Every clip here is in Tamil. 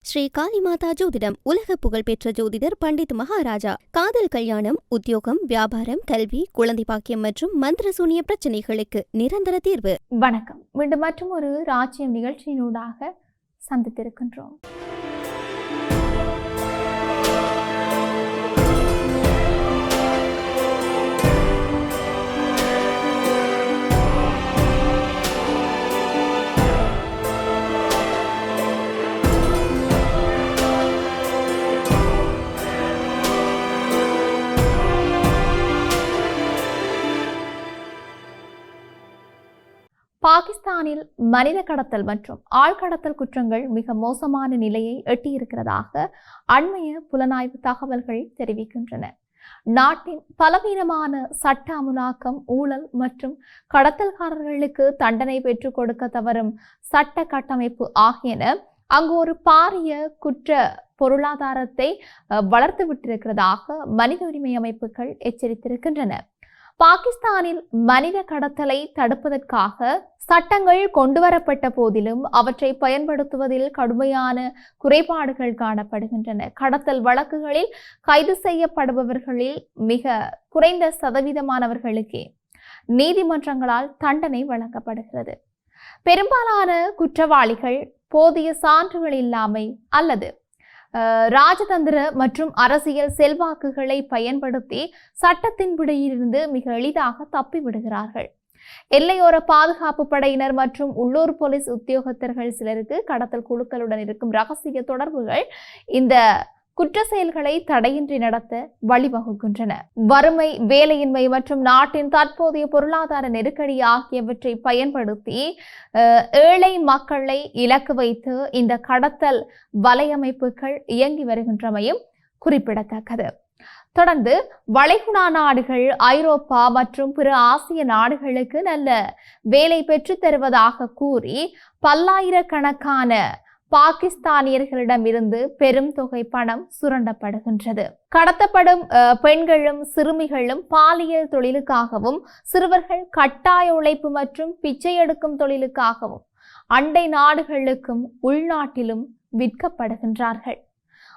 ஸ்ரீ காளிமாதா ஜோதிடம் உலக புகழ்பெற்ற ஜோதிடர் பண்டித் மகாராஜா. காதல், கல்யாணம், உத்தியோகம், வியாபாரம், கல்வி, குழந்தை பாக்கியம் மற்றும் மந்திர சூனிய பிரச்சனைகளுக்கு நிரந்தர தீர்வு. வணக்கம். மீண்டும் மற்றும் ஒரு ராஜ்யம் நிகழ்ச்சியினூடாக சந்தித்திருக்கின்றோம். பாகிஸ்தானில் மனித கடத்தல் மற்றும் ஆழ்கடத்தல் குற்றங்கள் மிக மோசமான நிலையை எட்டியிருக்கிறதாக அண்மைய புலனாய்வு தகவல்கள் தெரிவிக்கின்றன. நாட்டின் பலவீனமான சட்ட அமுலாக்கம், ஊழல் மற்றும் கடத்தல்காரர்களுக்கு தண்டனை பெற்றுக் கொடுக்க தவறும் சட்ட கட்டமைப்பு ஆகியன அங்கு ஒரு பாரிய குற்ற பொருளாதாரத்தை வளர்த்து விட்டிருக்கிறதாக மனித உரிமை அமைப்புகள் எச்சரித்திருக்கின்றன. பாகிஸ்தானில் மனித கடத்தலை தடுப்பதற்காக சட்டங்கள் கொண்டுவரப்பட்ட போதிலும் அவற்றை பயன்படுத்துவதில் கடுமையான குறைபாடுகள் காணப்படுகின்றன. கடத்தல் வழக்குகளில் கைது செய்யப்படுபவர்களில் மிக குறைந்த சதவீதமானவர்களுக்கே நீதிமன்றங்களால் தண்டனை வழங்கப்படுகிறது. பெரும்பாலான குற்றவாளிகள் போதிய சான்றுகள் இல்லாமை அல்லது ராஜதந்திர மற்றும் அரசியல் செல்வாக்குகளை பயன்படுத்தி சட்டத்தின் பிடியிலிருந்து மிக எளிதாக தப்பிவிடுகிறார்கள். எல்லையோர பாதுகாப்பு படையினர் மற்றும் உள்ளூர் போலீஸ் உத்தியோகத்தர்கள் சிலருக்கு கடத்தல் குழுக்களுடன் இருக்கும் ரகசிய தொடர்புகள் இந்த குற்ற செயல்களை தடையின்றி நடத்த வழிவகுக்கின்றன. வறுமை, வேலையின்மை மற்றும் நாட்டின் தற்போதைய பொருளாதார நெருக்கடி ஆகியவற்றை பயன்படுத்தி ஏழை மக்களை இலக்கு வைத்து இந்த கடத்தல் வலையமைப்புகள் இயங்கி வருகின்றமையும் குறிப்பிடத்தக்கது. தொடர்ந்து வளைகுடா நாடுகள், ஐரோப்பா மற்றும் பிற ஆசிய நாடுகளுக்கு நல்ல வேலை பெற்றுத் தருவதாக கூறி பல்லாயிரக்கணக்கான பாகிஸ்தானியர்களிடமிருந்து பெரும் தொகை பணம் சுரண்டப்படுகின்றது. கடத்தப்படும் பெண்களும் சிறுமிகளும் பாலியல் தொழிலுக்காகவும், சிறுவர்கள் கட்டாய உழைப்பு மற்றும் பிச்சை எடுக்கும் தொழிலுக்காகவும் அண்டை நாடுகளுக்கும் உள்நாட்டிலும் விற்கப்படுகின்றார்கள்.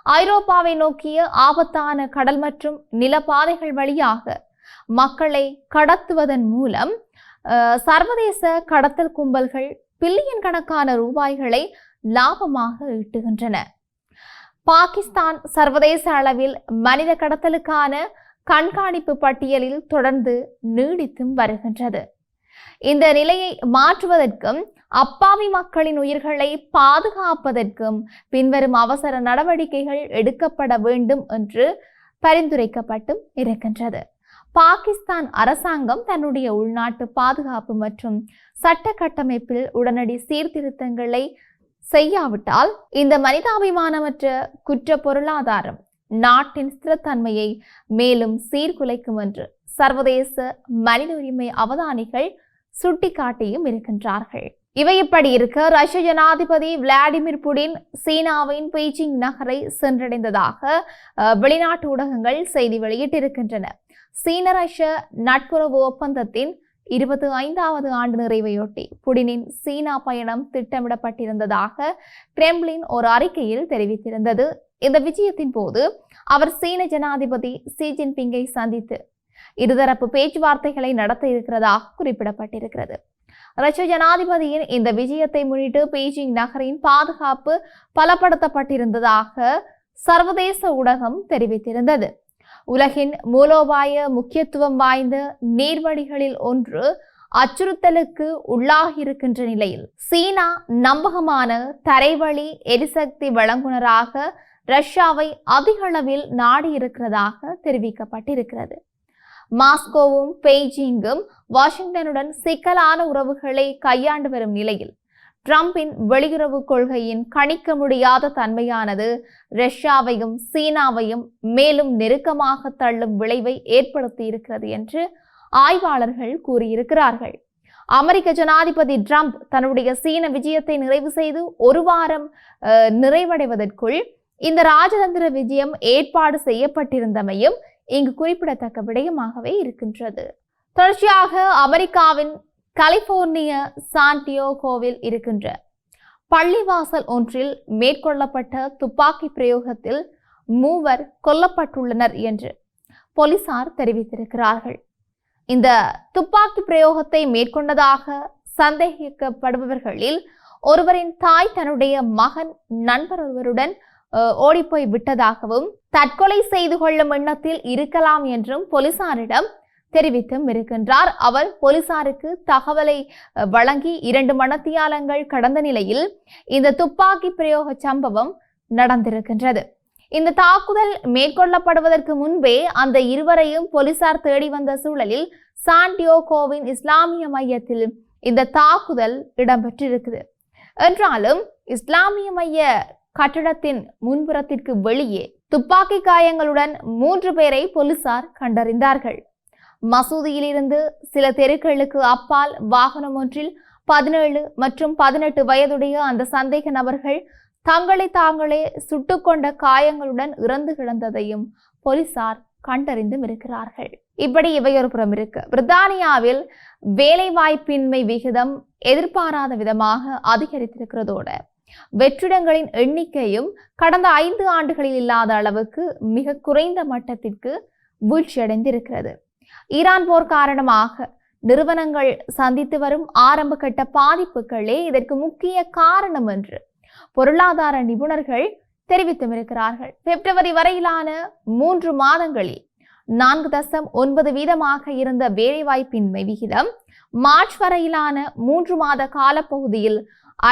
ஐரோப்பாவை நோக்கிய ஆபத்தான கடல் மற்றும் நிலப்பாதைகள் வழியாக மக்களை கடத்துவதன் மூலம் சர்வதேச கடத்தல் கும்பல்கள் பில்லியன் கணக்கான ரூபாய்களை லாபமாக ஈட்டுகின்றன. பாகிஸ்தான் சர்வதேச அளவில் மனித கடத்தலுக்கான கண்காணிப்பு பட்டியலில் தொடர்ந்து நீடித்தும் வருகின்றது. இந்த நிலையை மாற்றுவதற்கும் அப்பாவி மக்களின் உயிர்களை பாதுகாப்பதற்கும் பின்வரும் அவசர நடவடிக்கைகள் எடுக்கப்பட வேண்டும் என்று பரிந்துரைக்கப்பட்டும் இருக்கின்றது. பாகிஸ்தான் அரசாங்கம் தன்னுடைய உள்நாட்டு பாதுகாப்பு மற்றும் சட்ட கட்டமைப்பில் உடனடி சீர்திருத்தங்களை செய்யாவிட்டால் இந்த மனிதாபிமானமற்ற குற்ற பொருளாதாரம் நாட்டின் ஸ்திரத்தன்மையை மேலும் சீர்குலைக்கும் என்று சர்வதேச மனித உரிமை அவதானிகள் சுட்டிக்காட்டியும் இருக்கின்றார்கள். இவை இப்படி இருக்க, ரஷ்ய ஜனாதிபதி விளாடிமிர் புடின் சீனாவின் பெய்ஜிங் நகரை சென்றடைந்ததாக வெளிநாட்டு ஊடகங்கள் செய்தி வெளியிட்டிருக்கின்றன. சீன ரஷ்ய நட்புறவு ஒப்பந்தத்தின் 25வது ஆண்டு நிறைவையொட்டி புடினின் சீனா பயணம் திட்டமிடப்பட்டிருந்ததாக கிரெம்ளின் ஒரு அறிக்கையில் தெரிவித்திருந்தது. இந்த விஜயத்தின் போது அவர் சீன ஜனாதிபதி ஷி ஜின்பிங்கை சந்தித்து இருதரப்பு பேச்சுவார்த்தைகளை நடத்த இருக்கிறதாக குறிப்பிடப்பட்டிருக்கிறது. ரஷ்ய ஜனாதிபதியின் இந்த விஜயத்தை முன்னிட்டு பெய்ஜிங் நகரின் பாதுகாப்பு பலப்படுத்தப்பட்டிருந்ததாக சர்வதேச ஊடகம் தெரிவித்திருந்தது. உலகின் மூலோபாய முக்கியத்துவம் வாய்ந்த நீர்வழிகளில் ஒன்று அச்சுறுத்தலுக்கு உள்ளாகியிருக்கின்ற நிலையில் சீனா நம்பகமான தரைவழி எரிசக்தி வழங்குனராக ரஷ்யாவை அதிக அளவில் நாடியிருக்கிறதாக தெரிவிக்கப்பட்டிருக்கிறது. மாஸ்கோவும் பெய்ஜிங்கும் வாஷிங்டனுடன் சிக்கலான உறவுகளை கையாண்டு வரும் நிலையில் ட்ரம்பின் வெளியுறவு கொள்கையின் கணிக்க முடியாத தன்மையானது ரஷ்யாவையும் சீனாவையும் மேலும் நெருக்கமாக தள்ளும் விளைவை ஏற்படுத்தி இருக்கிறது என்று ஆய்வாளர்கள் கூறியிருக்கிறார்கள். அமெரிக்க ஜனாதிபதி ட்ரம்ப் தன்னுடைய சீன விஜயத்தை நிறைவு செய்து ஒரு வாரம் நிறைவடைவதற்குள் இந்த ராஜதந்திர விஜயம் ஏற்பாடு செய்யப்பட்டிருந்தமையும் இங்கு குறிப்பிடத்தக்க விடயமாகவே இருக்கின்றது. தொடர்ச்சியாக அமெரிக்காவின் கலிபோர்னியா சான்டியாகோவில் இருக்கின்ற பள்ளிவாசல் ஒன்றில் மேற்கொள்ளப்பட்ட துப்பாக்கி பிரயோகத்தில் 3 கொல்லப்பட்டுள்ளனர் என்று போலீசார் தெரிவித்திருக்கிறார்கள். இந்த துப்பாக்கி பிரயோகத்தை மேற்கொண்டதாக சந்தேகிக்கப்படுபவர்களில் ஒருவரின் தாய் தன்னுடைய மகன் நண்பர் ஒருவருடன் ஓடிப்போய் விட்டதாகவும் தற்கொலை செய்து கொள்ளும் எண்ணத்தில் இருக்கலாம் என்றும் போலீசாரிடம் தெரிவித்தும் இருக்கின்றார். அவர் போலீசாருக்கு தகவலை வழங்கி 2 மணித்தியாலங்கள் கடந்த நிலையில் இந்த துப்பாக்கி பிரயோக சம்பவம் நடந்திருக்கின்றது. இந்த தாக்குதல் மேற்கொள்ளப்படுவதற்கு முன்பே அந்த இருவரையும் போலீசார் தேடி வந்த சூழலில் சாண்டியோகோவின் இஸ்லாமிய மையத்தில் இந்த தாக்குதல் இடம்பெற்றிருக்குது. என்றாலும் இஸ்லாமிய மைய கட்டடத்தின் முன்புறத்திற்கு வெளியே துப்பாக்கி காயங்களுடன் 3 பேரை போலீசார் கண்டறிந்தார்கள். மசூதியிலிருந்து சில தெருக்களுக்கு அப்பால் வாகனம் ஒன்றில் 17 மற்றும் 18 வயதுடைய அந்த சந்தேக நபர்கள் தங்களை தாங்களே சுட்டுக்கொண்ட காயங்களுடன் இறந்து கிடந்ததையும் போலீசார் கண்டறிந்தும் இருக்கிறார்கள். இப்படி இவையொரு புறம் இருக்கு. பிரித்தானியாவில் வேலைவாய்ப்பின்மை விகிதம் எதிர்பாராத விதமாக அதிகரித்திருக்கிறதோட வெற்றிடங்களின் எண்ணிக்கையும் கடந்த 5 ஆண்டுகளில் இல்லாத அளவுக்கு மிக குறைந்த மட்டத்திற்கு வீழ்ச்சியடைந்திருக்கிறது. ஈரான் போர் காரணமாக நிறுவனங்கள் சந்தித்து வரும் ஆரம்ப கட்ட பாதிப்புகளே இதற்கு முக்கிய காரணம் என்று பொருளாதார நிபுணர்கள் தெரிவித்தும் இருக்கிறார்கள். பிப்ரவரி வரையிலான 3 மாதங்களில் 4.9% இருந்த வேலைவாய்ப்பின்மை விகிதம் மார்ச் வரையிலான 3 மாத காலப்பகுதியில்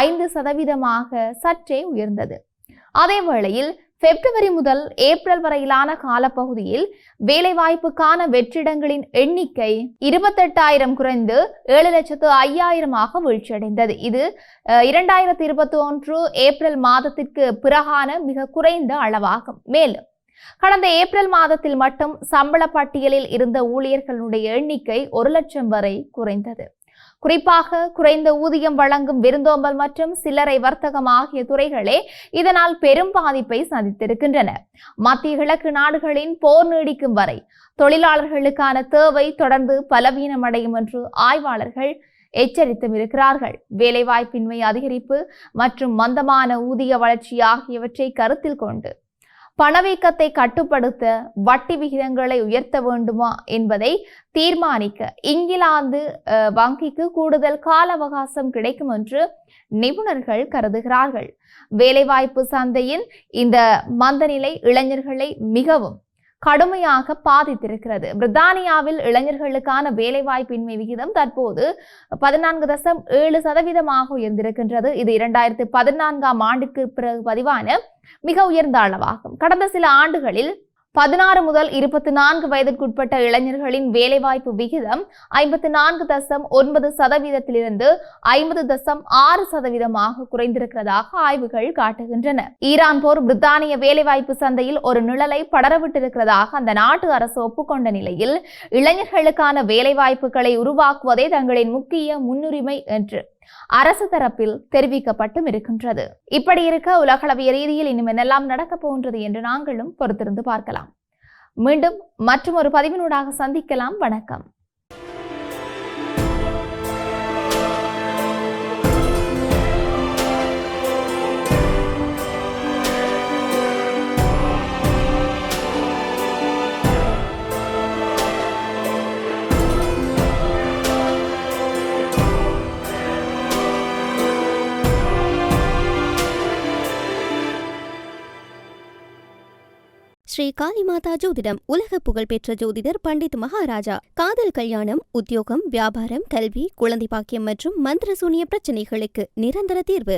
5% சற்றே உயர்ந்தது. அதேவேளையில் பிப்ரவரி முதல் ஏப்ரல் வரையிலான காலப்பகுதியில் வேலைவாய்ப்புக்கான வெற்றிடங்களின் எண்ணிக்கை 28,000 குறைந்து 7,05,000 வீழ்ச்சியடைந்தது. இது 2021 ஏப்ரல் மாதத்திற்கு பிறகான மிக குறைந்த அளவாகும். மேலும் கடந்த ஏப்ரல் மாதத்தில் மட்டும் சம்பள பட்டியலில் இருந்த ஊழியர்களுடைய எண்ணிக்கை 1,00,000 வரை குறைந்தது. குறிப்பாக குறைந்த ஊதியம் வழங்கும் விருந்தோம்பல் மற்றும் சில்லறை வர்த்தகம் ஆகிய துறைகளே இதனால் பெரும் பாதிப்பை சந்தித்திருக்கின்றன. மத்திய கிழக்கு நாடுகளின் போர் நீடிக்கும் வரை தொழிலாளர்களுக்கான தேவை தொடர்ந்து பலவீனமடையும் என்று ஆய்வாளர்கள் எச்சரித்தும் இருக்கிறார்கள். வேலைவாய்ப்பின்மை அதிகரிப்பு மற்றும் மந்தமான ஊதிய வளர்ச்சி ஆகியவற்றை கருத்தில் கொண்டு பணவீக்கத்தை கட்டுப்படுத்த வட்டி விகிதங்களை உயர்த்த வேண்டுமா என்பதை தீர்மானிக்க இங்கிலாந்து வங்கிக்கு கூடுதல் கால அவகாசம் கிடைக்கும் என்று நிபுணர்கள் கருதுகிறார்கள். வேலைவாய்ப்பு சந்தையின் இந்த மந்தநிலை இளைஞர்களை மிகவும் கடுமையாக பாதித்திருக்கிறது. பிரித்தானியாவில் இளைஞர்களுக்கான வேலைவாய்ப்பின்மை விகிதம் தற்போது 14.7% உயர்ந்திருக்கின்றது. இது 2014 ஆண்டுக்கு பிறகு பதிவான மிக உயர்ந்த அளவாகும். கடந்த சில ஆண்டுகளில் 16 முதல் 24 வயதிற்குட்பட்ட இளைஞர்களின் வேலைவாய்ப்பு விகிதம் 54.9%இலிருந்து 50.6% குறைந்திருக்கிறதாக ஆய்வுகள் காட்டுகின்றன. ஈரான் போர் பிரித்தானிய வேலைவாய்ப்பு சந்தையில் ஒரு நிழலை படரவிட்டிருக்கிறதாக அந்த நாட்டு அரசு ஒப்புக்கொண்ட நிலையில் இளைஞர்களுக்கான வேலைவாய்ப்புகளை உருவாக்குவதே தங்களின் முக்கிய முன்னுரிமை என்று அரசு தரப்பில் தெரிவிக்கப்பட்டும் இருக்கின்றது. இப்படி இருக்க உலகளவிய ரீதியில் இன்னும் என்னெல்லாம் நடக்கப் போகின்றது என்று நாங்களும் பொறுத்திருந்து பார்க்கலாம். மீண்டும் மற்றும் ஒரு பதிவினூடாக சந்திக்கலாம். வணக்கம். ஸ்ரீ காளிமாதா ஜோதிடம் உலக புகழ்பெற்ற ஜோதிடர் பண்டித் மகாராஜா. காதல், கல்யாணம், உத்தியோகம், வியாபாரம், கல்வி, குழந்தை பாக்கியம் மற்றும் மந்திர சூனிய பிரச்சனைகளுக்கு நிரந்தர தீர்வு.